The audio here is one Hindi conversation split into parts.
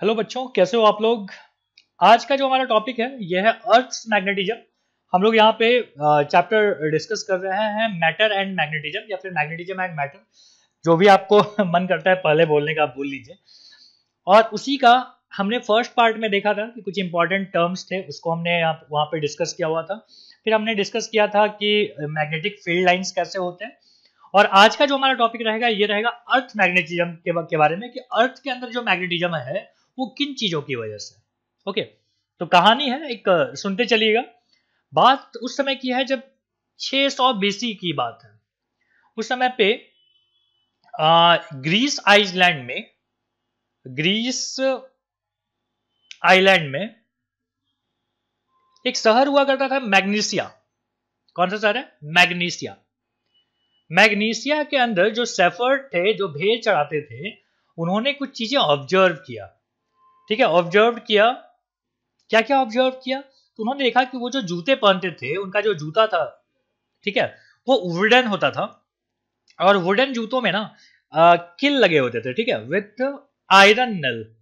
हेलो बच्चों, कैसे हो आप लोग। आज का जो हमारा टॉपिक है यह है अर्थ मैग्नेटिज्म। हम लोग यहाँ पे चैप्टर डिस्कस कर रहे हैं मैटर एंड मैग्नेटिज्म या फिर मैग्नेटिज्म एंड मैटर। जो भी आपको मन करता है पहले बोलने का आप बोल लीजिए। और उसी का हमने फर्स्ट पार्ट में देखा था कि कुछ इंपॉर्टेंट टर्म्स थे, उसको हमने वहाँ पे डिस्कस किया हुआ था। फिर हमने डिस्कस किया था कि मैग्नेटिक फील्ड लाइंस कैसे होते हैं। और आज का जो हमारा टॉपिक रहेगा ये रहेगा अर्थ मैग्नेटिज्म के बारे में, कि अर्थ के अंदर जो मैग्नेटिज्म है वो किन चीजों की वजह से। ओके, तो कहानी है एक, सुनते चलिएगा। बात उस समय की है जब 600 बीसी की बात है। उस समय पे ग्रीस आइलैंड में ग्रीस आइलैंड में एक शहर हुआ करता था मैग्नीसिया। कौन सा शहर है? मैग्नीसिया। मैग्नीसिया के अंदर जो सेफर्ड थे, जो भेड़ चढ़ाते थे, उन्होंने कुछ चीजें ऑब्जर्व किया। ठीक है, ऑब्जर्व किया। क्या क्या ऑब्जर्व किया? तो उन्होंने देखा कि वो जो जूते पहनते थे, उनका जो जूता था, ठीक है, वो वुडन होता था। और वुडन जूतों में ना किल लगे होते थे, ठीक है, with iron nail.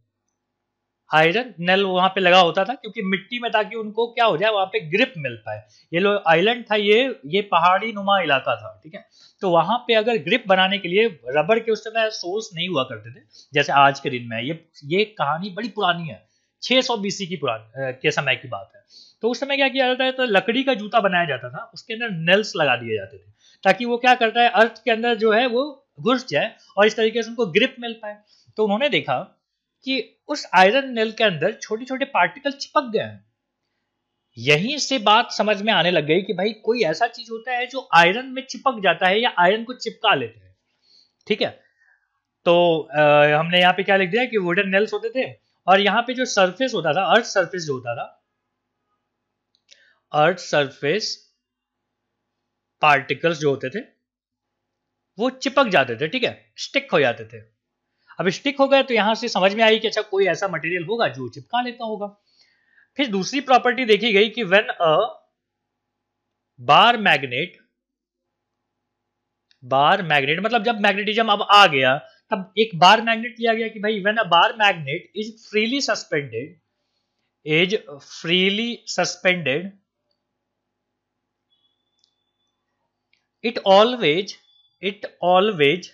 Iron nail वहां पे लगा होता था क्योंकि मिट्टी में, ताकि उनको क्या हो जाए, वहां पे ग्रिप मिल पाए। ये लो आइलैंड था, ये पहाड़ी नुमा इलाका था, ठीक है। तो वहां पे अगर ग्रिप बनाने के लिए रबर के उस समय सोर्स नहीं हुआ करते थे जैसे आज के दिन में। ये कहानी बड़ी पुरानी है, 600 बीसी की पुरानी के समय की बात है। तो उस समय क्या किया जाता है, तो लकड़ी का जूता बनाया जाता था, उसके अंदर नेल्स लगा दिए जाते थे, ताकि वो क्या करता है, अर्थ के अंदर जो है वो घुस जाए और इस तरीके से उनको ग्रिप मिल पाए। तो उन्होंने देखा कि उस आयरन नेल के अंदर छोटे छोटे पार्टिकल चिपक गए हैं। यहीं से बात समझ में आने लग गई कि भाई कोई ऐसा चीज होता है जो आयरन में चिपक जाता है या आयरन को चिपका लेते हैं, ठीक है। तो हमने यहाँ पे क्या लिख दिया कि वुडन नेल्स होते थे, और यहाँ पे जो सरफेस होता था, अर्थ सरफेस जो होता था, अर्थ सरफेस पार्टिकल्स जो होते थे वो चिपक जाते थे, ठीक है, स्टिक हो जाते थे। अब स्टिक हो गए तो यहां से समझ में आई कि अच्छा कोई ऐसा मटेरियल होगा जो चिपका लेता होगा। फिर दूसरी प्रॉपर्टी देखी गई कि when a bar magnet, bar magnet मतलब जब मैग्नेटिज्म अब आ गया, तब एक बार मैग्नेट लिया गया कि भाई when a bar magnet is freely suspended, is freely suspended, it always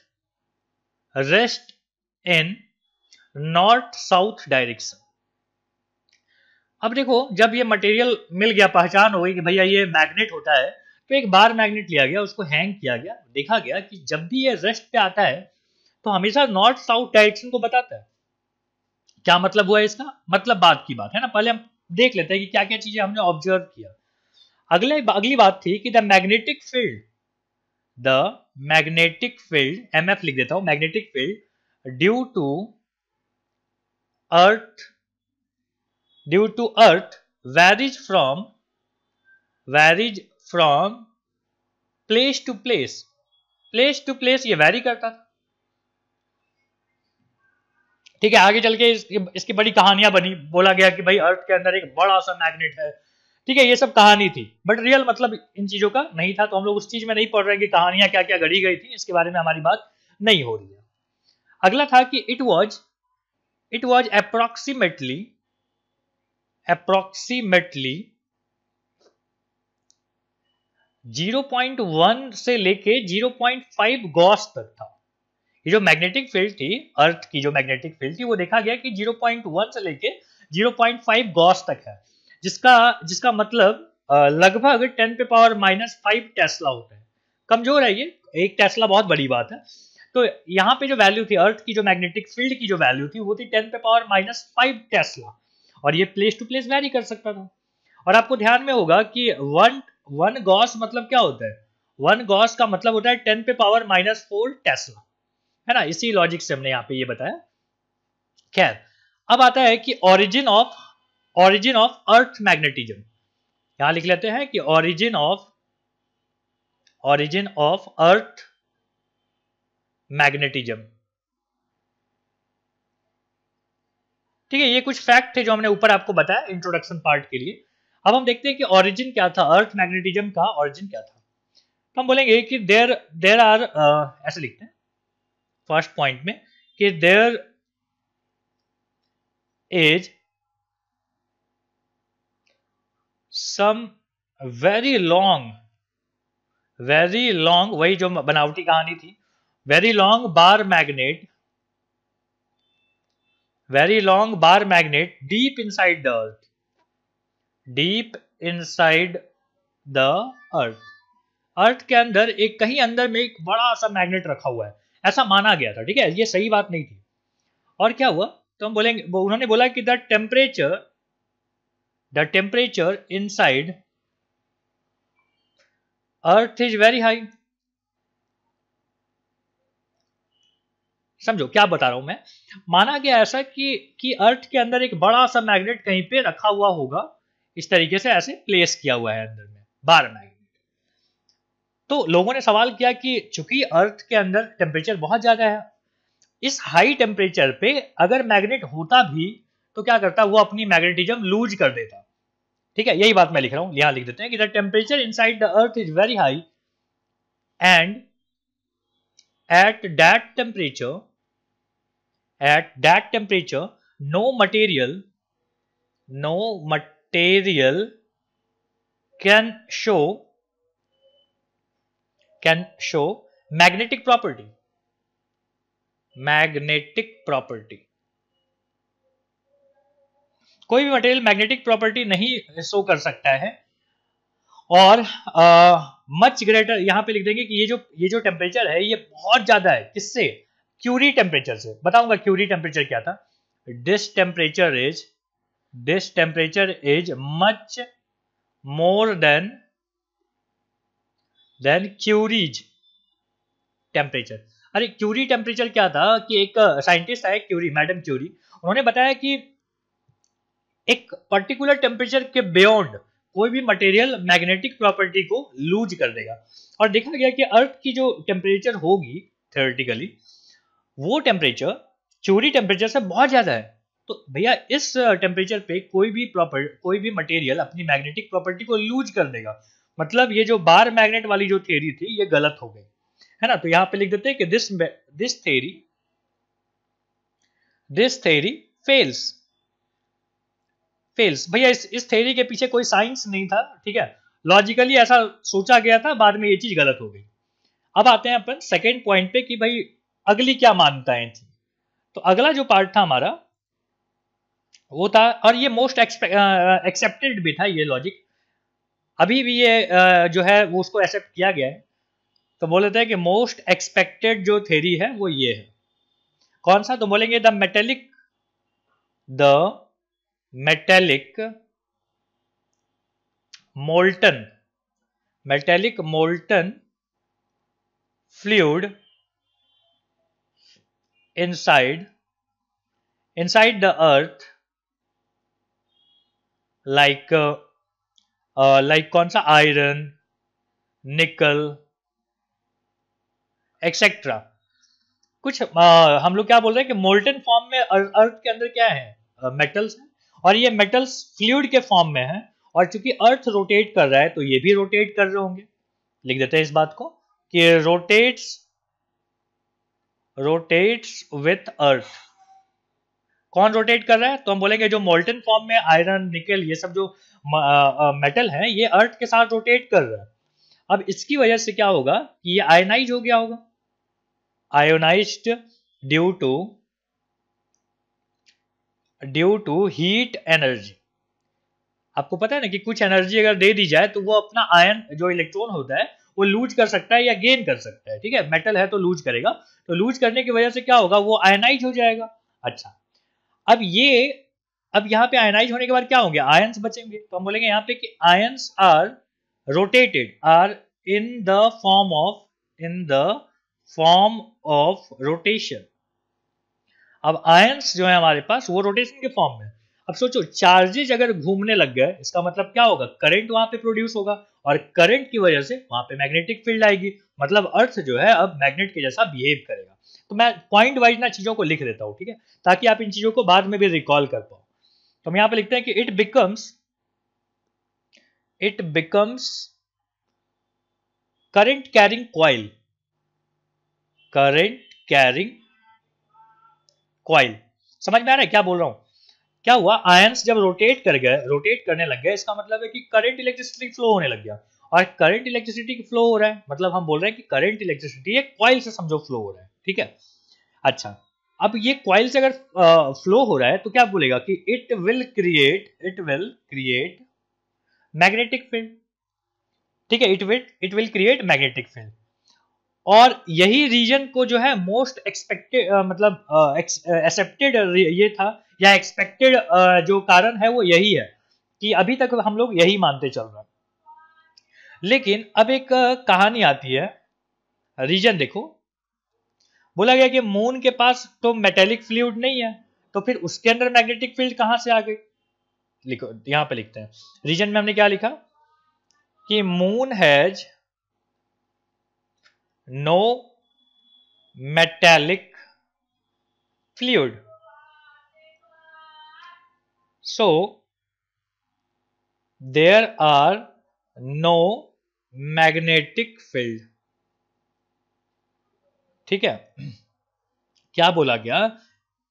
rest in north south direction. अब देखो, जब ये मटेरियल मिल गया, पहचान हो गई कि भैया ये मैग्नेट होता है, तो एक बार मैग्नेट लिया गया, उसको हैंग किया गया, देखा गया कि जब भी ये रेस्ट पे आता है तो हमेशा नॉर्थ साउथ डायरेक्शन को बताता है। क्या मतलब हुआ इसका? मतलब बात की बात है ना, पहले हम देख लेते हैं कि क्या क्या चीजें हमने ऑब्जर्व किया। अगली बात थी कि द मैग्नेटिक फील्ड, एमएफ लिख देता हूं, magnetic field earth due to earth varies from place to place. Place to place ये वैरी करता था, ठीक है। आगे चल के इसकी बड़ी कहानियां बनी, बोला गया कि भाई अर्थ के अंदर एक बड़ा सा मैग्नेट है, ठीक है। ये सब कहानी थी, बट रियल मतलब इन चीजों का नहीं था। तो हम लोग उस चीज में नहीं पढ़ रहे कि कहानियां क्या क्या गढ़ी गई थी, इसके बारे में हमारी बात नहीं हो रही है। अगला था कि इट वॉज अप्रोक्सीमेटली 0.1 से लेके 0.5 गॉस तक था। ये जो मैग्नेटिक फील्ड थी, अर्थ की जो मैग्नेटिक फील्ड थी, वो देखा गया कि 0.1 से लेके 0.5 गॉस तक है, जिसका जिसका मतलब लगभग 10 पे पावर -5 टेस्ला होता है। कमजोर है ये, एक टेस्ला बहुत बड़ी बात है। तो यहाँ पे जो वैल्यू थी अर्थ की, जो मैग्नेटिक फील्ड की जो वैल्यू थी, वो थी 10 पे पावर -5 टेस्ला। और ये प्लेस टू प्लेस वैरी कर सकता था। और आपको ध्यान में होगा कि वन गॉस मतलब क्या होता है? वन गॉस का मतलब होता है 10 पे पावर -4 टेस्ला, है ना। इसी लॉजिक से हमने यहाँ पे ये बताया। खैर, अब आता है कि ओरिजिन ऑफ अर्थ मैग्नेटिज्म। यहां लिख लेते हैं कि ओरिजिन ऑफ अर्थ मैग्नेटिज्म, ठीक है। ये कुछ फैक्ट थे जो हमने ऊपर आपको बताया इंट्रोडक्शन पार्ट के लिए। अब हम देखते हैं कि ओरिजिन क्या था, अर्थ मैग्नेटिज्म का ओरिजिन क्या था। तो हम बोलेंगे कि देर आर, ऐसे लिखते हैं फर्स्ट पॉइंट में कि there is some very long, वही जो बनावटी कहानी थी, very long bar magnet, very long bar magnet deep inside the earth, deep inside the earth, earth के अंदर एक कहीं अंदर में एक बड़ा सा मैग्नेट रखा हुआ है, ऐसा माना गया था। ठीक है, ये सही बात नहीं थी। और क्या हुआ तो हम बोलेंगे, उन्होंने बोला कि the temperature inside earth is very high. समझो क्या बता रहा हूं मैं। माना गया ऐसा कि अर्थ के अंदर एक बड़ा सा मैग्नेट कहीं पे रखा हुआ होगा, इस तरीके से ऐसे प्लेस किया हुआ है अंदर में बार मैग्नेट। तो लोगों ने सवाल किया कि चूंकि अर्थ के अंदर टेम्परेचर बहुत ज्यादा है, इस हाई टेम्परेचर पे अगर मैग्नेट होता भी तो क्या करता, वो अपनी मैग्नेटिज्म लूज कर देता। ठीक है, यही बात मैं लिख रहा हूं, यहां लिख देते हैं कि the temperature inside the earth is very high and at that temperature no material can show magnetic property, कोई भी मटेरियल मैग्नेटिक प्रॉपर्टी नहीं शो कर सकता है। और मच ग्रेटर, यहां पे लिख देंगे कि ये जो टेम्परेचर है ये बहुत ज्यादा है, किससे, क्यूरी टेम्परेचर से। बताऊंगा क्यूरी टेम्परेचर क्या था। This temperature is much more than curies temperature. अरे क्यूरी टेम्परेचर क्या था कि एक साइंटिस्ट है क्यूरी, मैडम क्यूरी, उन्होंने बताया कि एक पर्टिकुलर टेम्परेचर के बियॉन्ड कोई भी मटेरियल मैग्नेटिक प्रॉपर्टी को लूज कर देगा। और देखा गया कि अर्थ की जो टेम्परेचर होगी थ्योरेटिकली, वो टेम्परेचर क्यूरी टेम्परेचर से बहुत ज्यादा है। तो भैया इस टेम्परेचर पे कोई भी मटेरियल अपनी मैग्नेटिक प्रॉपर्टी को लूज कर देगा, मतलब ये जो बार मैग्नेट वाली जो थ्योरी थी ये गलत हो गई, है ना। तो यहां पे लिख देते हैं कि दिस थ्योरी फेल्स। भैया इस थ्योरी के पीछे कोई साइंस नहीं था, ठीक है, लॉजिकली ऐसा सोचा गया था, बाद में ये चीज गलत हो गई। अब आते हैं अपन सेकेंड पॉइंट पे कि भाई अगली क्या मान्यताएं थी। तो अगला जो पार्ट था हमारा वो था, और ये मोस्ट एक्सेप्टेड भी था ये लॉजिक, अभी भी ये जो है वो उसको एक्सेप्ट किया गया है। तो बोल देते हैं कि मोस्ट एक्सपेक्टेड जो थ्योरी है वो ये है। कौन सा, तो बोलेंगे the metallic molten fluid inside the earth, like कौन सा, आयरन, निकल एक्सेट्रा। कुछ हम लोग क्या बोल रहे हैं कि मोल्टन फॉर्म में अर्थ के अंदर क्या है, मेटल्स है, और ये मेटल्स फ्लूइड के फॉर्म में है। और चूंकि अर्थ रोटेट कर रहा है तो ये भी रोटेट कर रहे होंगे। लिख देते हैं इस बात को कि रोटेट्स विथ अर्थ। कौन रोटेट कर रहा है, तो हम बोलेंगे जो मोल्टन फॉर्म में आयरन, निकल, ये सब जो मेटल है ये अर्थ के साथ रोटेट कर रहा है। अब इसकी वजह से क्या होगा कि ये आयनाइज हो गया होगा, ionised due to heat energy. आपको पता है ना कि कुछ एनर्जी अगर दे दी जाए तो वो अपना आयन जो इलेक्ट्रॉन होता है वो लूज कर सकता है या गेन कर सकता है। ठीक है, मेटल है तो लूज करेगा, तो लूज करने की वजह से क्या होगा, वो आयनाइज हो जाएगा। अच्छा, अब यहाँ पे आयनाइज होने के बाद क्या होंगे, आयंस बचेंगे। तो हम बोलेंगे यहाँ पे कि ions are in the form of rotation. अब आयंस जो है हमारे पास वो रोटेशन के फॉर्म में। अब सोचो चार्जेज अगर घूमने लग गए, इसका मतलब क्या होगा, करंट वहां पे प्रोड्यूस होगा, और करंट की वजह से वहां पे मैग्नेटिक फील्ड आएगी, मतलब अर्थ जो है अब मैग्नेट के जैसा बिहेव करेगा। तो मैं पॉइंट वाइज ना चीजों को लिख देता हूं, ठीक है, ताकि आप इन चीजों को बाद में भी रिकॉल कर पाओ। तो हम यहां पे लिखते हैं कि it becomes current carrying coil. समझ में आ रहा है क्या बोल रहा हूं। क्या हुआ, आयंस जब रोटेट करने लग गए, इसका मतलब है कि करंट इलेक्ट्रिसिटी फ्लो होने लग गया। और करंट इलेक्ट्रिसिटी फ्लो हो रहा है मतलब हम बोल रहे हैं कि करंट इलेक्ट्रिसिटी एक कॉइल से समझो फ्लो हो रहा है, ठीक है। अच्छा, अब ये कॉइल से अगर फ्लो हो रहा है तो क्या बोलेगा कि it will create magnetic field, ठीक है, it will create magnetic field. और यही रीजन को जो है मोस्ट एक्सपेक्टेड मतलब एक्सेप्टेड ये था, या एक्सपेक्टेड जो कारण है वो यही है कि अभी तक हम लोग यही मानते चल रहे हैं। लेकिन अब एक कहानी आती है, रीजन देखो, बोला गया कि मून के पास तो मेटेलिक फ्लूइड नहीं है, तो फिर उसके अंदर मैग्नेटिक फील्ड कहां से आ गई। लिखो, यहां पे लिखते हैं, रीजन में हमने क्या लिखा कि moon has no metallic fluid, so there are no magnetic field, ठीक है। क्या बोला गया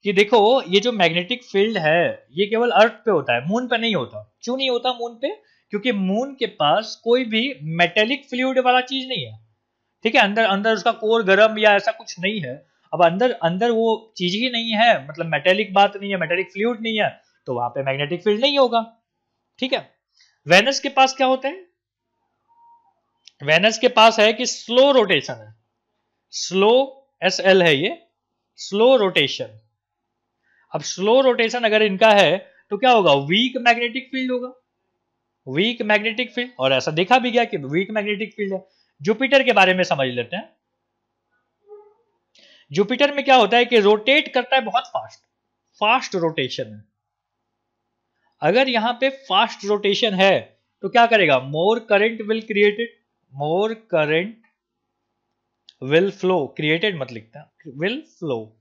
कि देखो ये जो मैग्नेटिक फील्ड है ये केवल अर्थ पे होता है, मून पे नहीं होता। क्यों नहीं होता मून पे, क्योंकि मून के पास कोई भी मेटेलिक फ्लूइड वाला चीज नहीं है, ठीक है। अंदर अंदर उसका कोर गर्म या ऐसा कुछ नहीं है। अब अंदर अंदर वो चीज ही नहीं है, मतलब मेटेलिक बात नहीं है, मेटेलिक फ्लूइड नहीं है, तो वहां पे मैग्नेटिक फील्ड नहीं होगा, ठीक है। वेनस के पास क्या होता है, वेनस के पास है कि स्लो रोटेशन है, स्लो SL है ये, स्लो रोटेशन। अब स्लो रोटेशन अगर इनका है तो क्या होगा, वीक मैग्नेटिक फील्ड होगा, वीक मैग्नेटिक फील्ड। और ऐसा देखा भी गया कि वीक मैग्नेटिक फील्ड है। जुपिटर के बारे में समझ लेते हैं। जुपिटर में क्या होता है कि रोटेट करता है बहुत फास्ट, फास्ट रोटेशन है। अगर यहां पे फास्ट रोटेशन है तो क्या करेगा, मोर current will created, more current will flow, created मत लिखता, विल फ्लो।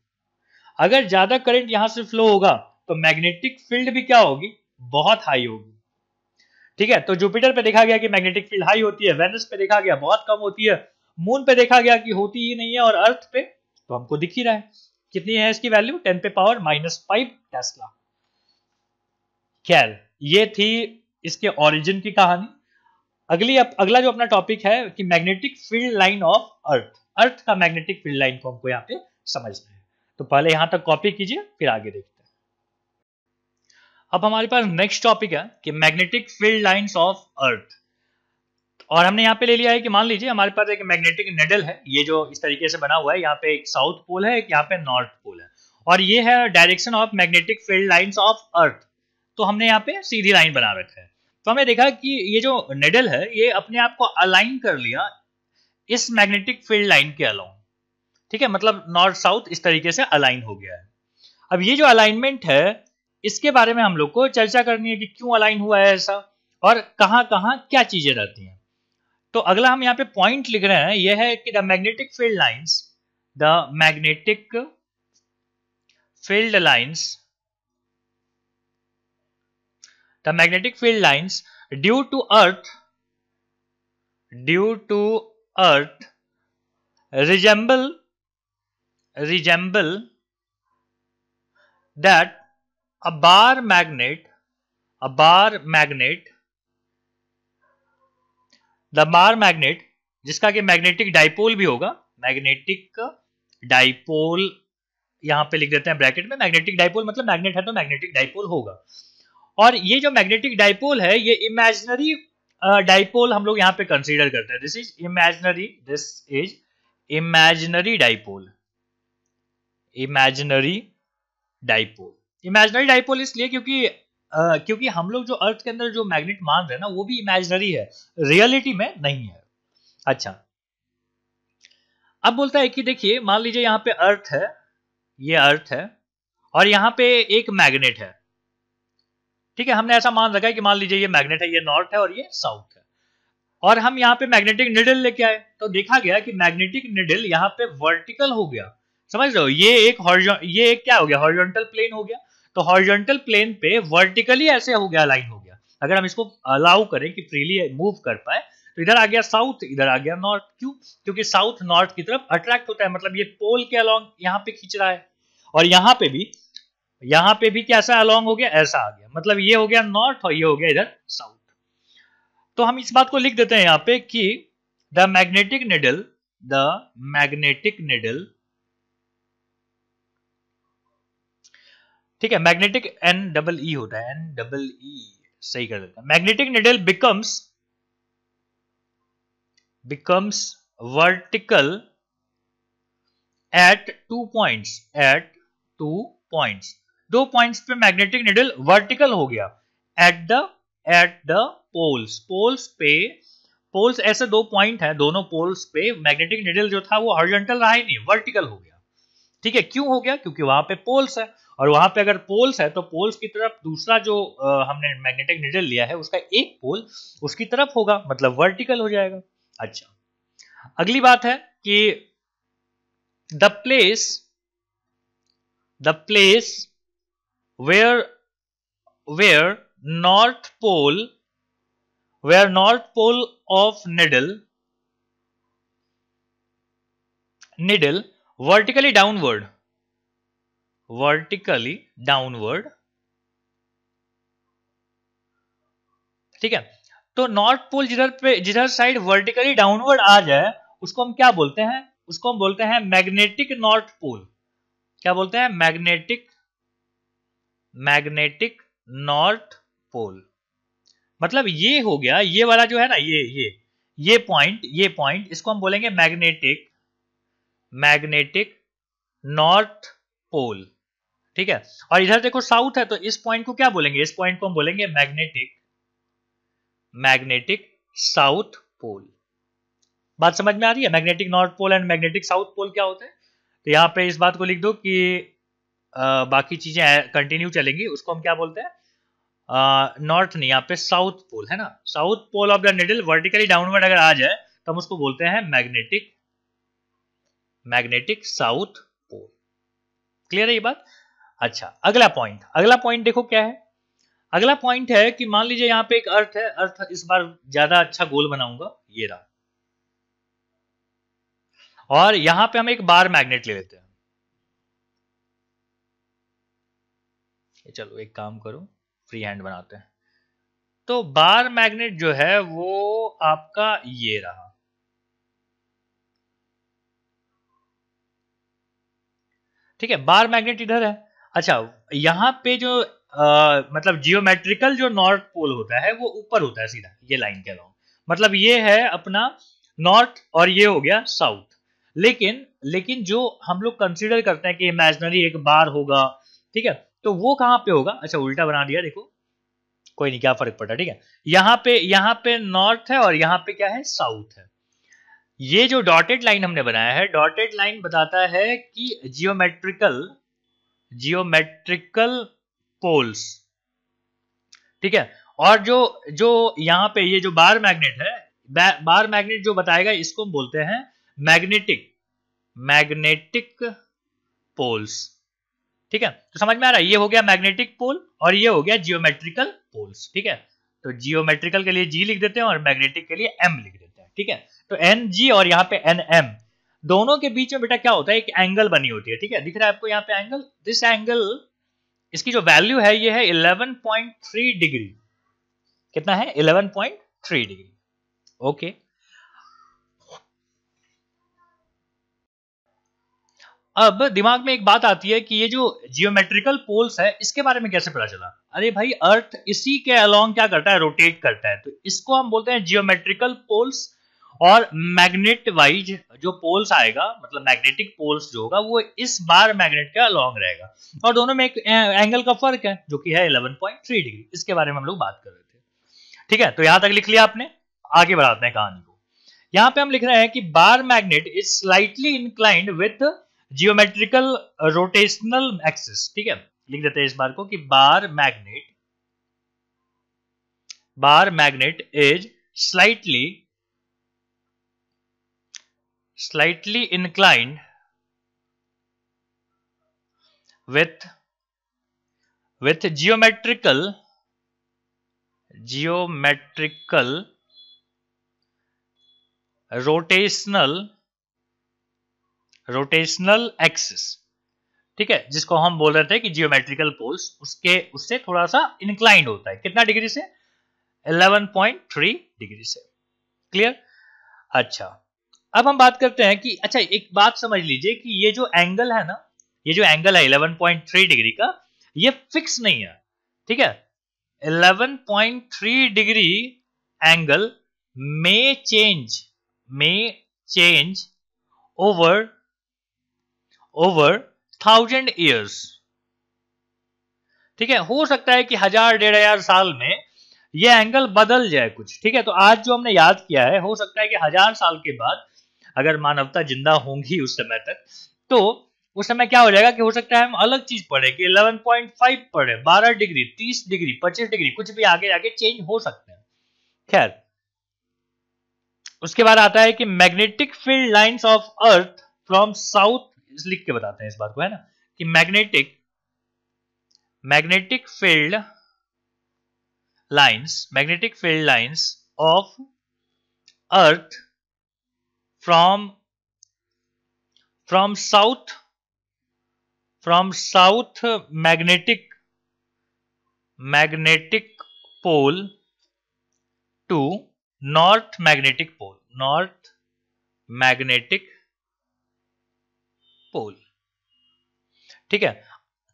अगर ज्यादा करंट यहां से फ्लो होगा तो मैग्नेटिक फील्ड भी क्या होगी, बहुत हाई होगी, ठीक है। तो जुपिटर पे देखा गया कि मैग्नेटिक फील्ड हाई होती है, वेनस पे देखा गया बहुत कम होती है, मून पे देखा गया कि होती ही नहीं है, और अर्थ पे तो हमको दिख ही रहा है कितनी है इसकी वैल्यू, 10⁻⁻⁵ टेस्ला। खैर, ये थी इसके ओरिजिन की कहानी। अगला जो अपना टॉपिक है कि magnetic field line of earth, earth का मैग्नेटिक फील्ड लाइन को हमको यहाँ पे समझना है। तो पहले यहां तक कॉपी कीजिए, फिर आगे देखते हैं। अब हमारे पास नेक्स्ट टॉपिक है कि मैग्नेटिक फील्ड लाइंस ऑफ अर्थ। और हमने यहाँ पे ले लिया है कि मान लीजिए हमारे पास एक मैग्नेटिक निडल है, ये जो इस तरीके से बना हुआ है, यहाँ पे एक साउथ पोल है, एक यहाँ पे नॉर्थ पोल है, और ये है direction of magnetic field lines of अर्थ। तो हमने यहाँ पे सीधी लाइन बना रखा है। तो हमने देखा कि ये जो निडल है ये अपने आप को अलाइन कर लिया इस मैग्नेटिक फील्ड लाइन के अलाउंग, ठीक है, मतलब नॉर्थ साउथ इस तरीके से अलाइन हो गया है। अब ये जो अलाइनमेंट है इसके बारे में हम लोग को चर्चा करनी है कि क्यों अलाइन हुआ है ऐसा, और कहां कहां क्या चीजें रहती हैं। तो अगला हम यहाँ पे पॉइंट लिख रहे हैं, यह है कि the magnetic field lines, the magnetic field lines, the magnetic field lines due to earth resemble that a bar magnet, the bar magnet जिसका कि मैग्नेटिक डाइपोल भी होगा, मैग्नेटिक डाइपोल यहां पे लिख देते हैं ब्रैकेट में, मैग्नेटिक डाइपोल मतलब मैग्नेट है तो मैग्नेटिक डाइपोल होगा। और ये जो मैग्नेटिक डाइपोल है ये इमेजिनरी डाइपोल हम लोग यहाँ पे कंसीडर करते हैं, this is imaginary dipole, imaginary dipole इसलिए क्योंकि हम लोग जो अर्थ के अंदर जो मैग्नेट मान रहे हैं ना वो भी इमेजिनरी है, रियलिटी में नहीं है। अच्छा, अब बोलता है कि देखिए मान लीजिए यहाँ पे अर्थ है, ये अर्थ है, और यहाँ पे एक मैग्नेट है, ठीक है। हमने ऐसा मान रखा है कि मान लीजिए ये मैग्नेट है, ये नॉर्थ है और ये साउथ है, और हम यहाँ पे मैग्नेटिक निडल लेके आए तो देखा गया कि मैग्नेटिक निडल यहाँ पे वर्टिकल हो गया, समझ रहे हो, ये एक क्या हो गया, हॉरिजॉन्टल प्लेन हो गया। तो हॉरिजॉन्टल प्लेन पे वर्टिकली ऐसे हो गया, लाइन हो गया। अगर हम इसको अलाउ करें कि फ्रीली मूव कर पाए तो इधर आ गया साउथ, इधर आ गया नॉर्थ। क्यों, क्योंकि साउथ नॉर्थ की तरफ अट्रैक्ट होता है, मतलब ये पोल के अलॉन्ग यहाँ पे खींच रहा है, और यहाँ पे भी यहां पे भी कैसा अलोंग हो गया, ऐसा आ गया, मतलब ये हो गया नॉर्थ और ये हो गया इधर साउथ। तो हम इस बात को लिख देते हैं यहां पे कि द मैग्नेटिक निडल, ठीक है, मैग्नेटिक एन डबल ई होता है, एन डबल ई, सही कर देते हैं। Magnetic needle becomes vertical at 2 points, at 2 points, 2 points पे मैग्नेटिक निडल वर्टिकल हो गया। एट द पोल्स, पोल्स ऐसे 2 पॉइंट है, दोनों पोल्स पे मैग्नेटिक निडल जो था वो हॉरिजॉन्टल रहा ही नहीं, वर्टिकल हो गया। ठीक है, क्यों हो गया? क्योंकि वहां पे पोल्स है, और वहां पे अगर पोल्स है तो पोल्स की तरफ दूसरा जो हमने मैग्नेटिक निडल लिया है उसका एक पोल उसकी तरफ होगा, मतलब वर्टिकल हो जाएगा। अच्छा, अगली बात है कि the place where where north pole of needle vertically downward, ठीक है। तो नॉर्थ पोल जिधर साइड वर्टिकली डाउनवर्ड आ जाए उसको हम क्या बोलते हैं? उसको हम बोलते हैं मैग्नेटिक नॉर्थ पोल। क्या बोलते हैं? Magnetic north pole. मतलब ये हो गया, ये वाला जो है ना, ये पॉइंट इसको हम बोलेंगे मैग्नेटिक नॉर्थ पोल, ठीक है। और इधर देखो साउथ है, तो इस पॉइंट को क्या बोलेंगे? इस पॉइंट को हम बोलेंगे मैग्नेटिक साउथ पोल। बात समझ में आ रही है? Magnetic north pole and magnetic south pole क्या होते हैं? तो यहां पे इस बात को लिख दो कि बाकी चीजें कंटिन्यू चलेंगी, उसको हम क्या बोलते हैं? नॉर्थ नहीं, यहाँ पे साउथ पोल है ना, south pole of the needle vertically downward अगर आ जाए तो हम उसको बोलते हैं मैग्नेटिक साउथ पोल। क्लियर है ये बात? अच्छा, अगला पॉइंट देखो क्या है। अगला पॉइंट है कि मान लीजिए यहाँ पे एक अर्थ है, अर्थ इस बार ज्यादा अच्छा गोल बनाऊंगा, ये रहा, और यहां पे हम एक बार मैग्नेट ले लेते हैं। चलो एक काम करो, फ्री हैंड बनाते हैं। तो बार मैग्नेट जो है वो आपका ये रहा, ठीक है, बार मैग्नेट इधर है। अच्छा, यहां पे जो मतलब जियोमेट्रिकल जो नॉर्थ पोल होता है वो ऊपर होता है सीधा, ये लाइन के अलावा, मतलब ये है अपना नॉर्थ और ये हो गया साउथ। लेकिन जो हम लोग कंसीडर करते हैं कि इमेजिनरी एक बार होगा, ठीक है, तो वो कहां पे होगा? अच्छा, उल्टा बना दिया, देखो कोई नहीं, क्या फर्क पड़ता है, ठीक है। यहाँ पे नॉर्थ है और यहाँ पे क्या है? साउथ है। ये जो डॉटेड लाइन हमने बनाया है, डॉटेड लाइन बताता है कि जियोमेट्रिकल पोल्स, ठीक है। और जो जो यहाँ पे ये जो बार मैग्नेट है, बार मैग्नेट जो बताएगा इसको हम बोलते हैं मैग्नेटिक पोल्स, ठीक है। तो समझ में आ रहा है? ये हो गया मैग्नेटिक पोल और ये हो गया जियोमेट्रिकल पोल्स, ठीक है। तो जियोमेट्रिकल के लिए जी लिख देते हैं और मैग्नेटिक के लिए एम लिख देते हैं, ठीक है। तो एन जी और यहाँ पे एन एम, दोनों के बीच में बेटा क्या होता है? एक एंगल बनी होती है, ठीक है। दिख रहा है आपको यहाँ पे एंगल? दिस एंगल, इसकी जो वैल्यू है ये है 11.3 डिग्री। कितना है? 11.3 डिग्री। ओके, अब दिमाग में एक बात आती है कि ये जो जियोमेट्रिकल पोल्स है इसके बारे में कैसे पता चला? अरे भाई, अर्थ इसी के अलोंग क्या करता है? रोटेट करता है, तो इसको हम बोलते हैं जियोमेट्रिकल पोल्स। और मैग्नेट वाइज जो पोल्स आएगा, मतलब मैग्नेटिक पोल्स जो होगा वो इस बार मैग्नेट के अलोंग रहेगा, और दोनों में एक एंगल का फर्क है जो कि है 11.3 डिग्री। इसके बारे में हम लोग बात कर रहे थे, ठीक है। तो यहां तक लिख लिया आपने, आगे बढ़ाते हैं कहानी को। यहां पे हम लिख रहे हैं कि bar magnet is slightly inclined with geometrical rotational axis, ठीक है। लिख देते हैं इस बार को कि bar magnet is slightly inclined with geometrical rotational axis, ठीक है, जिसको हम बोल रहे थे कि जियोमेट्रिकल पोल्स उससे थोड़ा सा इंक्लाइंड होता है। कितना डिग्री से? 11.3 डिग्री से। क्लियर? अच्छा, अब हम बात करते हैं कि अच्छा एक बात समझ लीजिए कि ये जो एंगल है ना, ये जो एंगल है 11.3 डिग्री का, ये फिक्स नहीं है। ठीक है, 11.3 degree angle may change over 1000 years। ठीक है, हो सकता है कि 1000-1500 साल में ये एंगल बदल जाए कुछ। ठीक है, तो आज जो हमने याद किया है, हो सकता है कि 1000 साल के बाद अगर मानवता जिंदा होंगी उस समय तक, तो उस समय क्या हो जाएगा कि हो सकता है हम अलग चीज पढ़े कि 11.5 पढ़े, 12 डिग्री, 30 डिग्री, 25 डिग्री, कुछ भी आगे आगे चेंज हो सकते हैं। खैर, उसके बाद आता है कि magnetic field lines of earth from south, लिख के बताते हैं इस बात को, है ना, कि magnetic field lines of earth from south magnetic pole to north magnetic pole. ठीक है,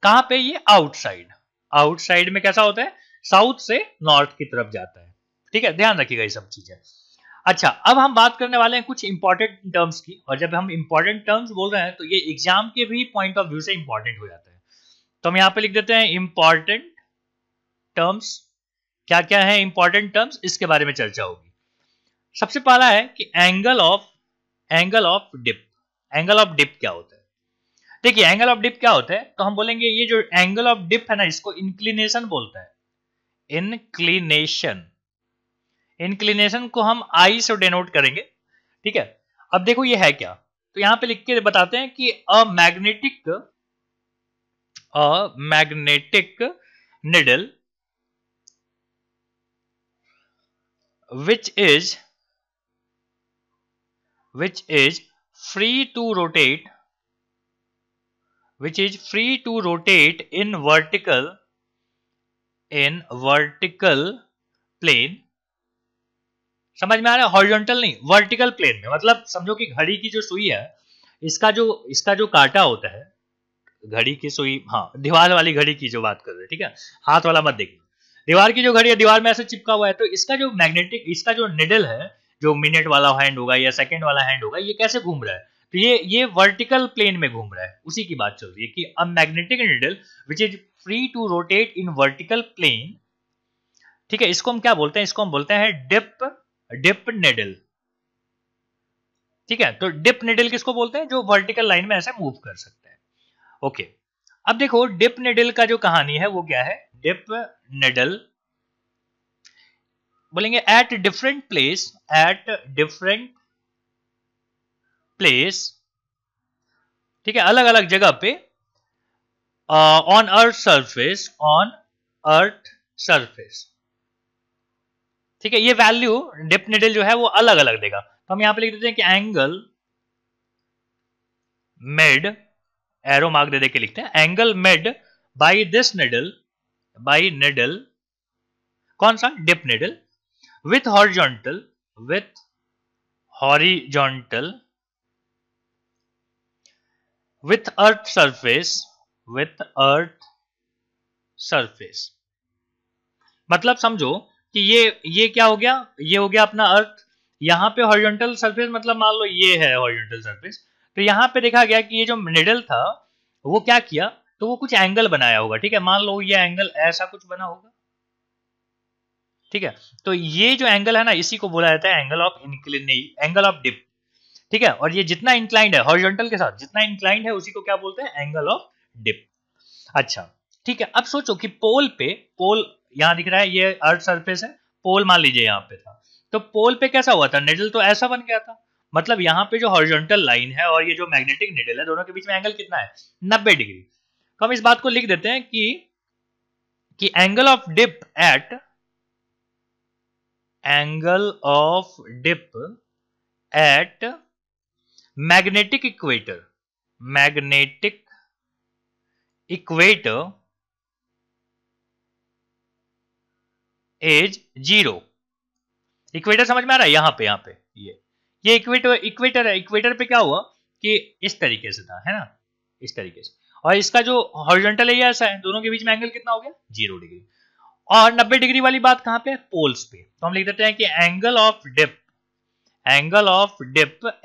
कहां पे? ये आउटसाइड में कैसा होता है? साउथ से नॉर्थ की तरफ जाता है। ठीक है, ध्यान रखिएगा ये सब चीजें। अच्छा, अब हम बात करने वाले हैं कुछ इंपॉर्टेंट टर्म्स की, और जब हम इंपॉर्टेंट टर्म्स बोल रहे हैं तो ये एग्जाम के भी पॉइंट ऑफ व्यू से इंपॉर्टेंट हो जाता है। तो हम यहां पे लिख देते हैं इंपॉर्टेंट टर्म्स। क्या क्या है इंपॉर्टेंट टर्म्स, इसके बारे में चर्चा होगी। सबसे पहला है कि एंगल ऑफ डिप क्या होता है? देखिए, एंगल ऑफ डिप क्या होता है, तो हम बोलेंगे ये जो एंगल ऑफ डिप है ना, इसको इंक्लिनेशन बोलता है। इंक्लिनेशन को हम आई से डिनोट करेंगे। ठीक है, अब देखो ये है क्या, तो यहां पे लिख के बताते हैं कि a magnetic needle which is free to rotate in vertical plane। समझ में आ रहा है? हॉरिजॉन्टल नहीं, वर्टिकल प्लेन में। मतलब समझो कि घड़ी की जो सुई है, इसका जो कांटा होता है, घड़ी की सुई, हाँ, दीवार वाली घड़ी की जो बात कर रहे हैं, ठीक है, हाथ वाला मत देखना। दीवार की जो घड़ी है, दीवार में ऐसे चिपका हुआ है, तो इसका जो निडल है, जो मिनट वाला हैंड होगा या सेकंड वाला हैंड होगा, ये कैसे घूम रहा है? तो ये वर्टिकल प्लेन में घूम रहा है। उसी की बात चल रही है कि a magnetic needle which is free to rotate in vertical plane. ठीक है, इसको हम क्या बोलते हैं? इसको हम बोलते हैं डिप निडल। ठीक है, तो डिप निडल किसको बोलते हैं? जो वर्टिकल लाइन में ऐसे मूव कर सकते हैं। ओके, अब देखो डिप निडल का जो कहानी है वो क्या है। डिप निडल बोलेंगे एट डिफरेंट प्लेस, ठीक है, अलग अलग जगह पे, ऑन अर्थ सरफेस। ठीक है, ये वैल्यू डिप निडल जो है वो अलग अलग देगा। तो हम यहां पे लिख देते हैं कि एंगल मेड, एरो मार्क दे के लिखते हैं, angle made by this needle, कौन सा? Dip needle, with horizontal with earth surface। मतलब समझो कि ये क्या हो गया, ये हो गया अपना अर्थ। यहां पे हॉरिजॉन्टल सरफेस, मतलब मान लो ये है हॉरिजॉन्टल सरफेस, तो यहां पे देखा गया कि ये जो निडल था वो क्या किया, तो वो कुछ एंगल बनाया होगा। ठीक है, मान लो ये एंगल ऐसा कुछ बना होगा। ठीक है, तो ये जो एंगल है ना, इसी को बोला जाता है एंगल ऑफ डिप। ठीक है, और ये जितना इंक्लाइंड है हॉरिजॉन्टल के साथ, जितना इंक्लाइंड है उसी को क्या बोलते हैं? Angle of dip. अच्छा, ठीक है, अब सोचो कि पोल यहां दिख रहा है, ये अर्थ सरफेस है, पोल मान लीजिए यहां पे था, तो पोल पे कैसा हुआ था? निडल तो ऐसा बन गया था। मतलब यहां पे जो हॉरिजॉन्टल लाइन है और ये जो मैग्नेटिक निडल है, दोनों के बीच में एंगल कितना है? 90 डिग्री। तो हम इस बात को लिख देते हैं कि angle of dip at magnetic equator is 0। Equator समझ में आ रहा है? यहां पे ये इक्वेटर है। इक्वेटर पे क्या हुआ कि इस तरीके से था, है ना, इस तरीके से, और इसका जो हॉरिजॉन्टल है ये ऐसा है, दोनों के बीच में एंगल कितना हो गया? 0 डिग्री। और 90 डिग्री वाली बात कहां पे है? पोल्स पे। तो हम लिख देते हैं कि angle of dip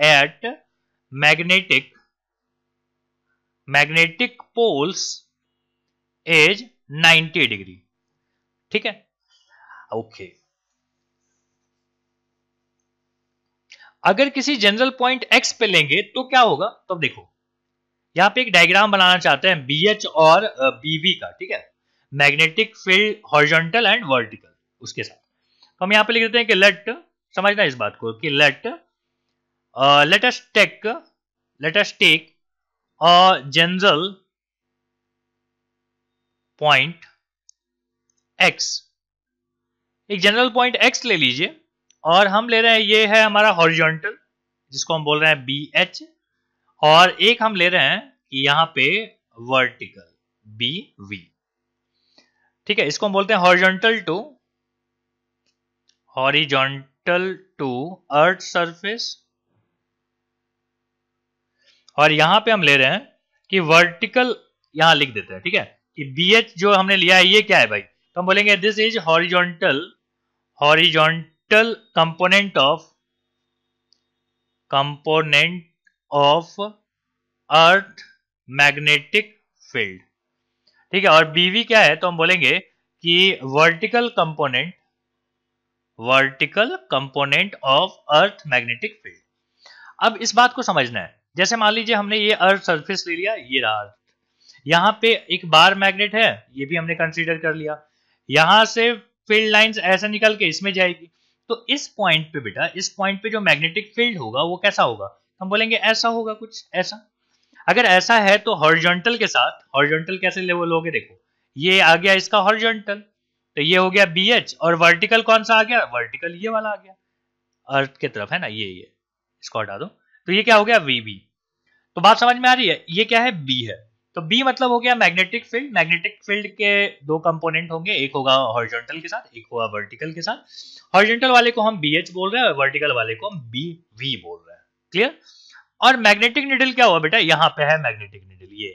at magnetic poles is 90 degree. ठीक है, ओके। अगर किसी जनरल पॉइंट एक्स पे लेंगे तो क्या होगा? तो देखो, यहां पे एक डायग्राम बनाना चाहते हैं BH और BV का, ठीक है, magnetic field horizontal and vertical, उसके साथ। तो हम यहां पे लिख देते हैं कि लेट, समझना इस बात को, कि let us take a general point X. एक जनरल पॉइंट एक्स ले लीजिए, और हम ले रहे हैं, ये है हमारा हॉरिजॉन्टल जिसको हम बोल रहे हैं BH, और एक हम ले रहे हैं कि यहां पे वर्टिकल BV। ठीक है, इसको हम बोलते हैं हॉरिजॉन्टल टू अर्थ सरफेस, और यहां पे हम ले रहे हैं कि वर्टिकल, यहां लिख देते हैं, ठीक है, कि BH जो हमने लिया है ये क्या है भाई? तो हम बोलेंगे this is horizontal component of earth magnetic field. ठीक है, और BV क्या है? तो हम बोलेंगे कि vertical component of earth magnetic field. अब इस बात को समझना है, जैसे मान लीजिए हमने ये अर्थ सरफेस ले लिया, ये रहा अर्थ, यहां पे एक बार मैग्नेट है, ये भी हमने कंसीडर कर लिया, यहां से फील्ड लाइंस ऐसे निकल के इसमें जाएगी। तो इस पॉइंट पे बेटा, इस पॉइंट पे जो मैग्नेटिक फील्ड होगा वो कैसा होगा? हम बोलेंगे ऐसा होगा, कुछ ऐसा। अगर ऐसा है तो हॉरिजॉन्टल के साथ, हॉरिजॉन्टल कैसे लोगे? देखो, ये आ गया इसका हॉरिजॉन्टल, तो ये हो गया BH, और वर्टिकल कौन सा आ गया? वर्टिकल ये वाला आ गया, अर्थ की तरफ है ना, ये इसको हटा दो, तो ये क्या हो गया? VB। तो बात समझ में आ रही है? ये क्या है? B है। तो B मतलब हो गया मैग्नेटिक फील्ड। मैग्नेटिक फील्ड के दो कंपोनेंट होंगे, एक होगा हॉरिजॉन्टल के साथ, एक होगा वर्टिकल के साथ। हॉरिजॉन्टल वाले को हम BH बोल रहे हैं और वर्टिकल वाले को हम BV बोल रहे हैं। क्लियर? और मैग्नेटिक निडल क्या हुआ बेटा? यहां पे है मैग्नेटिक निडल, ये,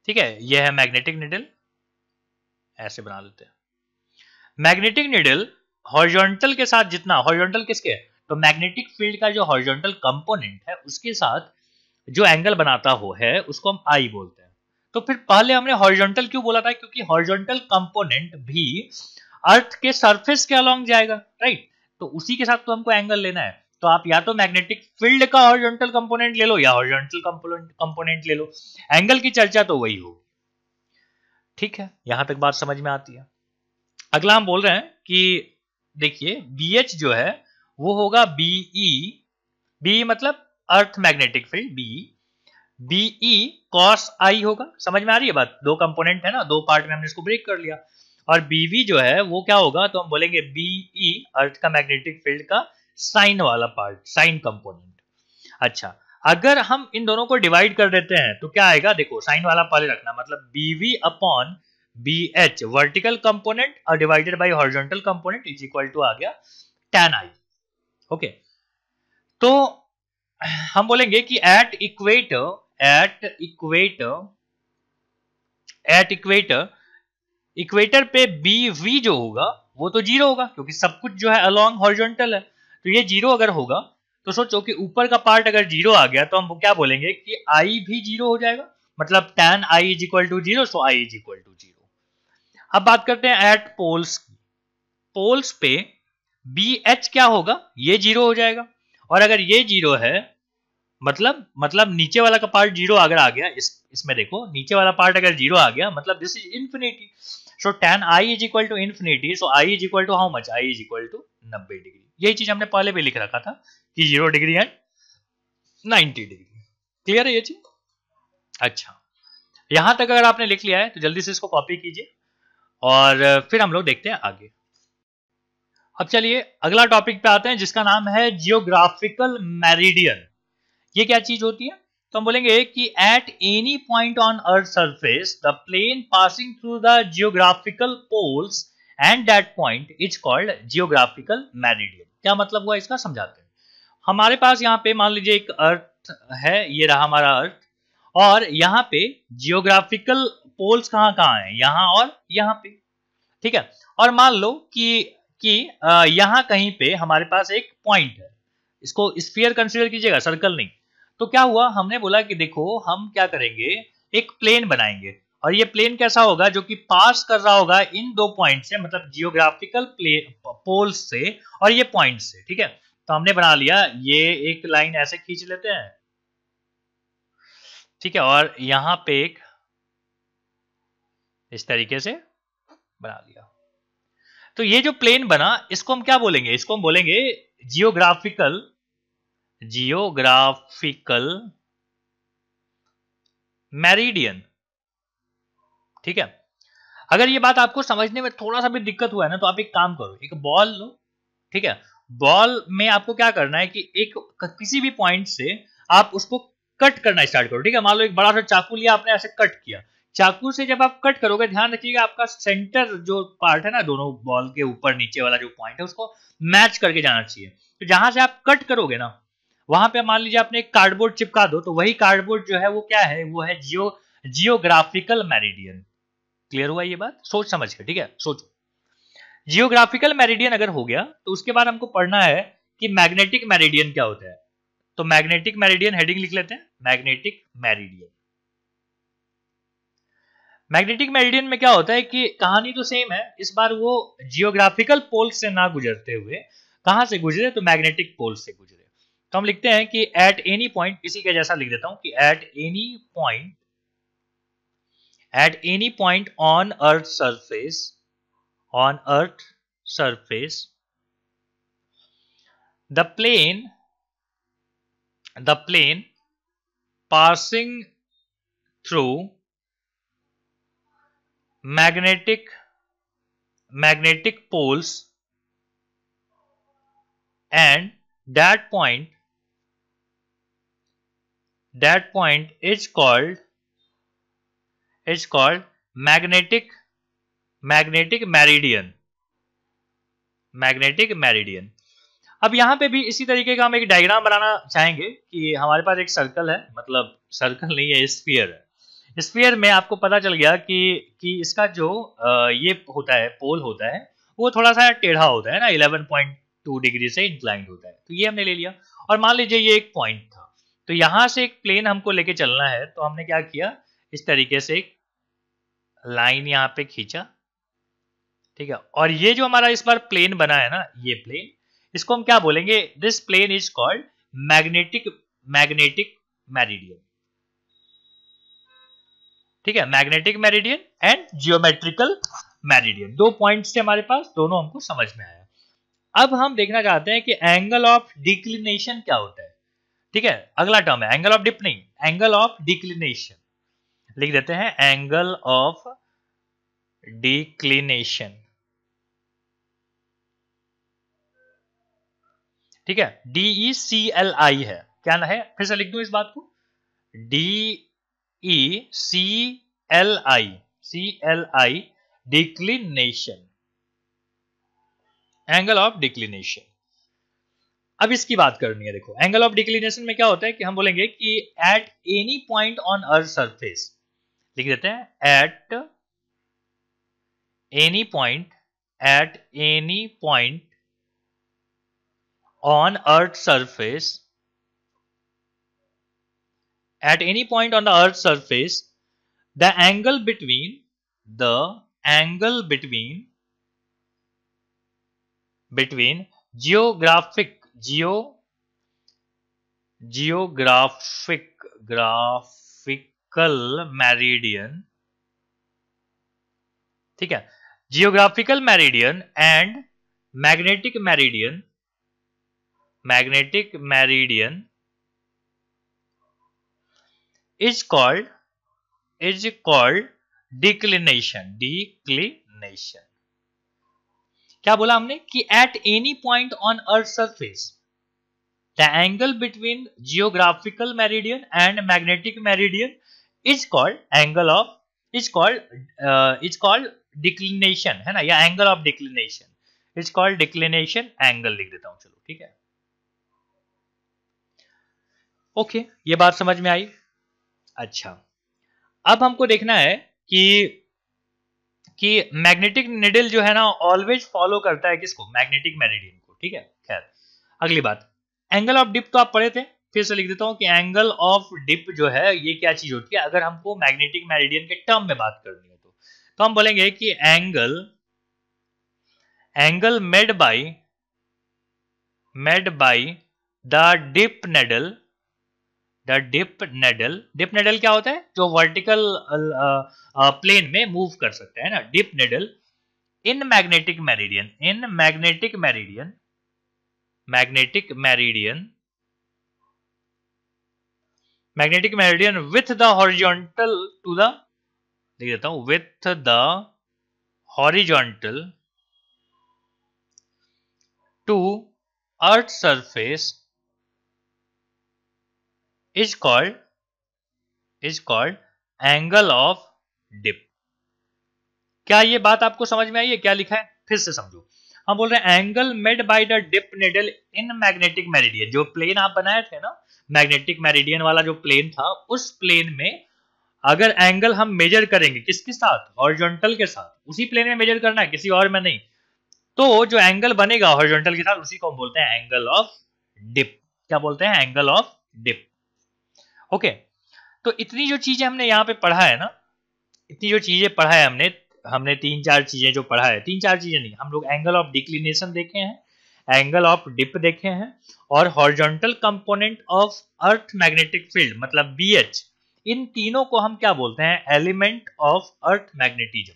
ठीक है, ये है मैग्नेटिक निडल, ऐसे बना लेते हैं। मैग्नेटिक निडल हॉरिजॉन्टल के साथ जितना, हॉरिजॉन्टल किसके? तो मैग्नेटिक फील्ड का जो हॉरिजॉन्टल कंपोनेंट है उसके साथ जो एंगल बनाता हो है उसको हम I बोलते हैं। तो फिर पहले हमने हॉरिजॉन्टल क्यों बोला था? क्योंकि हॉरिजॉन्टल कंपोनेंट भी अर्थ के सरफेस के अलोंग जाएगा, राइट? तो उसी के साथ तो हमको एंगल लेना है। तो आप या तो मैग्नेटिक फील्ड का हॉरिजॉन्टल कंपोनेंट ले लो या हॉरिजॉन्टल कंपोनेंट ले लो, एंगल की चर्चा तो वही होगी। ठीक है, यहां तक बात समझ में आती है। अगला हम बोल रहे हैं कि देखिए BH जो है वो होगा BE मतलब earth magnetic field, BE cos I होगा। समझ में आ रही है बात? दो कंपोनेंट है ना, दो पार्ट में हमने इसको ब्रेक कर लिया। और BV जो है वो क्या होगा? तो हम बोलेंगे BE अर्थ का मैग्नेटिक फील्ड का साइन वाला पार्ट, साइन कंपोनेंट। अच्छा, अगर हम इन दोनों को डिवाइड कर देते हैं तो क्या आएगा? देखो, साइन वाला पहले रखना, मतलब BV upon BH vertical component और divided by horizontal component is equal to आ गया tan I। ओके, तो हम बोलेंगे कि एट इक्वेटर पे BV जो होगा वो तो 0 होगा, क्योंकि सब कुछ जो है अलोंग हॉरिजॉन्टल है। तो ये 0 अगर होगा तो सोचो कि ऊपर का पार्ट अगर 0 आ गया तो हम क्या बोलेंगे कि I भी 0 हो जाएगा, मतलब tan I is equal to 0, so I is equal to 0। अब बात करते हैं एट पोल्स की। पोल्स पे BH क्या होगा? ये 0 हो जाएगा, और अगर ये 0 है मतलब नीचे वाला का पार्ट 0 अगर आ गया, इसमें देखो नीचे वाला पार्ट अगर 0 आ गया मतलब this is infinity. So tan I is equal to infinity, so I is equal to how much? I is equal to 90 degree. यही चीज हमने पहले भी लिख रखा था कि 0 डिग्री एंड 90 डिग्री। क्लियर है ये चीज? अच्छा, यहां तक अगर आपने लिख लिया है तो जल्दी से इसको कॉपी कीजिए और फिर हम लोग देखते हैं आगे। अब चलिए अगला टॉपिक पे आते हैं जिसका नाम है जियोग्राफिकल मेरिडियन। ये क्या चीज होती है? तो हम बोलेंगे कि at any point on earth surface the plane passing through the geographical poles and that point is called geographical meridian. क्या मतलब हुआ इसका, समझाते हैं। हमारे पास यहाँ पे मान लीजिए एक अर्थ है, ये रहा हमारा अर्थ, और यहाँ पे जियोग्राफिकल पोल्स कहाँ कहाँ है, यहाँ और यहाँ पे, ठीक है। और मान लो कि यहाँ कहीं पे हमारे पास एक पॉइंट है, इसको स्फीयर कंसीडर कीजिएगा, सर्कल नहीं। तो क्या हुआ, हमने बोला कि देखो हम क्या करेंगे, एक प्लेन बनाएंगे, और ये प्लेन कैसा होगा, जो कि पास कर रहा होगा इन दो पॉइंट से, मतलब जियोग्राफिकल पोल्स से और ये पॉइंट से, ठीक है। तो हमने बना लिया, ये एक लाइन ऐसे खींच लेते हैं, ठीक है, और यहां पे एक इस तरीके से बना लिया। तो ये जो प्लेन बना, इसको हम क्या बोलेंगे, इसको हम बोलेंगे जियोग्राफिकल मेरिडियन, ठीक है। अगर ये बात आपको समझने में थोड़ा सा भी दिक्कत हुआ है ना, तो आप एक काम करो, एक बॉल लो, ठीक है। बॉल में आपको क्या करना है कि एक किसी भी पॉइंट से आप उसको कट करना स्टार्ट करो, ठीक है। मान लो एक बड़ा सा चाकू लिया आपने, ऐसे कट किया। चाकू से जब आप कट करोगे, ध्यान रखिएगा आपका सेंटर जो पार्ट है ना, दोनों बॉल के ऊपर नीचे वाला जो पॉइंट है, उसको मैच करके जाना चाहिए। तो जहां से आप कट करोगे ना, वहां पे मान लीजिए आपने एक कार्डबोर्ड चिपका दो, तो वही कार्डबोर्ड जो है वो क्या है, वो है जियोग्राफिकल मेरिडियन। क्लियर हुआ ये बात, सोच समझ के, ठीक है, सोचो। जियोग्राफिकल मेरिडियन अगर हो गया, तो उसके बाद हमको पढ़ना है कि मैग्नेटिक मेरिडियन क्या होता है। तो मैग्नेटिक मेरिडियन हेडिंग लिख लेते हैं, मैग्नेटिक मेरिडियन। मैग्नेटिक मेरिडियन में क्या होता है कि कहानी तो सेम है, इस बार वो जियोग्राफिकल पोल से ना गुजरते हुए कहां से गुजरे, तो मैग्नेटिक पोल से गुजरे। तो हम लिखते हैं कि एट एनी पॉइंट, इसी के जैसा लिख देता हूं कि at any point on earth surface the plane passing through magnetic poles and that point is called magnetic meridian। अब यहां पे भी इसी तरीके का हम एक डायग्राम बनाना चाहेंगे कि हमारे पास एक सर्कल है, मतलब सर्कल नहीं है, स्फीयर है। स्फीयर में आपको पता चल गया कि इसका जो ये होता है, पोल होता है, वो थोड़ा सा टेढ़ा होता है ना, 11.2 डिग्री से इंक्लाइंड होता है। तो ये हमने ले लिया, और मान लीजिए ये एक पॉइंट था, तो यहां से एक प्लेन हमको लेके चलना है। तो हमने क्या किया, इस तरीके से एक लाइन यहाँ पे खींचा, ठीक है। और ये जो हमारा इस बार प्लेन बना है ना, ये प्लेन, इसको हम क्या बोलेंगे, this plane is called magnetic meridian, ठीक है। Magnetic meridian and geometrical meridian, दो पॉइंट्स थे हमारे पास, दोनों हमको समझ में आया। अब हम देखना चाहते हैं कि एंगल ऑफ डिक्लिनेशन क्या होता है, ठीक है। अगला टर्म है एंगल ऑफ डिप नहीं, एंगल ऑफ डिक्लिनेशन लिख देते हैं, एंगल ऑफ डिक्लिनेशन, ठीक है। DECLI है, क्या ना है, फिर से लिख दूं इस बात को, DECLI declination, angle of declination. अब इसकी बात करनी है, देखो एंगल ऑफ डिक्लिनेशन में क्या होता है कि हम बोलेंगे कि at any point on earth surface, लिख देते हैं eight any point on earth's surface, at any point on the earth's surface, the angle between graphical meridian, ठीक है, geographical meridian and magnetic meridian is called declination. क्या बोला हमने कि at any point on earth surface, the angle between geographical meridian and magnetic meridian is called declination, है ना, या angle of declination is called declination angle लिख देता हूं, चलो ठीक है। ओके, ये बात समझ में आई। अच्छा, अब हमको देखना है कि मैग्नेटिक निडल जो है ना ऑलवेज फॉलो करता है किसको, मैग्नेटिक मेरिडियन को, ठीक है। खैर, अगली बात, एंगल ऑफ डिप तो आप पढ़े थे, फिर से लिख देता हूं कि एंगल ऑफ डिप जो है ये क्या चीज होती है। अगर हमको मैग्नेटिक मेरिडियन के टर्म में बात करनी है तो हम बोलेंगे कि angle made by the dip needle. Dip needle क्या होता है, जो वर्टिकल प्लेन में मूव कर सकते हैं ना, dip needle in magnetic meridian with the horizontal to the, लिख देता हूं, with the horizontal to earth surface is called angle of dip. क्या ये बात आपको समझ में आई है, क्या लिखा है, फिर से समझो। हम बोल रहे हैं angle made by the dip needle in magnetic meridian. जो प्लेन आप बनाए थे ना, मैग्नेटिक मेरिडियन वाला जो प्लेन था, उस प्लेन में अगर एंगल हम मेजर करेंगे किसके साथ, हॉरिजॉन्टल के साथ, उसी प्लेन में मेजर करना है, किसी और में नहीं, तो जो एंगल बनेगा हॉरिजॉन्टल के साथ उसी को हम बोलते हैं एंगल ऑफ डिप। क्या बोलते हैं, एंगल ऑफ डिप। ओके, तो इतनी जो चीजें हमने यहाँ पे पढ़ा है ना, इतनी जो चीजें पढ़ा है हमने 3-4 चीजें जो पढ़ा है, 3-4 चीजें नहीं, हम लोग एंगल ऑफ डिक्लिनेशन देखे हैं, एंगल ऑफ डिप देखे हैं, और horizontal component of earth magnetic field मतलब BH, इन तीनों को हम क्या बोलते हैं, एलिमेंट ऑफ अर्थ मैग्नेटिज्म।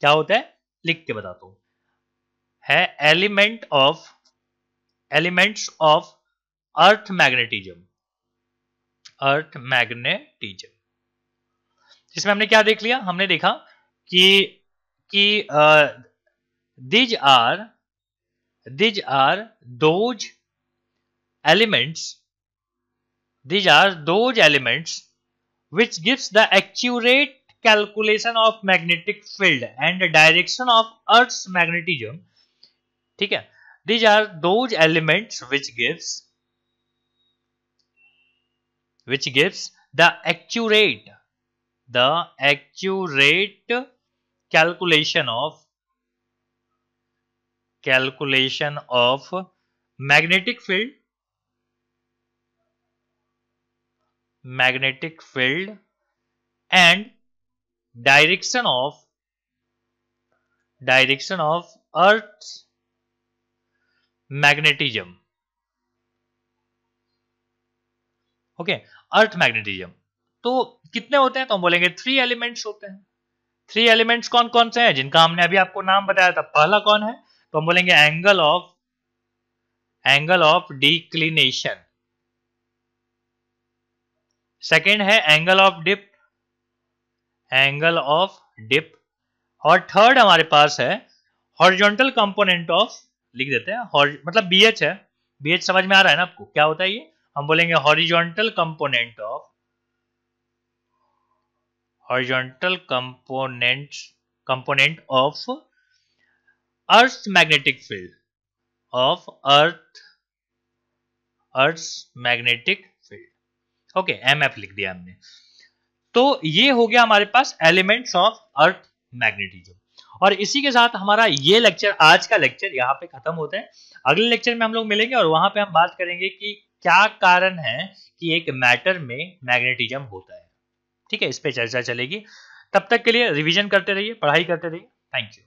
क्या होता है, लिख के बताता हूं, है एलिमेंट्स ऑफ अर्थ मैग्नेटिज्म। जिसमें हमने क्या देख लिया, हमने देखा कि these are those elements which gives the accurate calculation of magnetic field and the direction of Earth's magnetism, ठीक है। These are those elements which gives the accurate calculation of magnetic field and direction of Earth's magnetism। Okay, earth magnetism तो कितने होते हैं, तो हम बोलेंगे 3 एलिमेंट्स होते हैं। 3 एलिमेंट्स कौन कौन से हैं, जिनका हमने अभी आपको नाम बताया था। पहला कौन है, तो हम बोलेंगे एंगल ऑफ डिक्लिनेशन। सेकेंड है एंगल ऑफ डिप, और थर्ड हमारे पास है हॉरिजॉन्टल कंपोनेंट ऑफ, लिख देते हैं, मतलब BH है। BH समझ में आ रहा है ना आपको, क्या होता है ये, हम बोलेंगे horizontal component of earth magnetic field okay, MF लिख दिया हमने। तो ये हो गया हमारे पास एलिमेंट्स ऑफ अर्थ मैग्नेटिज्म। और इसी के साथ हमारा ये लेक्चर, आज का लेक्चर यहाँ पे खत्म होता है। अगले लेक्चर में हम लोग मिलेंगे और वहां पे हम बात करेंगे कि क्या कारण है कि एक मैटर में मैग्नेटिज्म होता है, ठीक है। इस पे चर्चा चलेगी। तब तक के लिए रिवीजन करते रहिए, पढ़ाई करते रहिए। Thank you.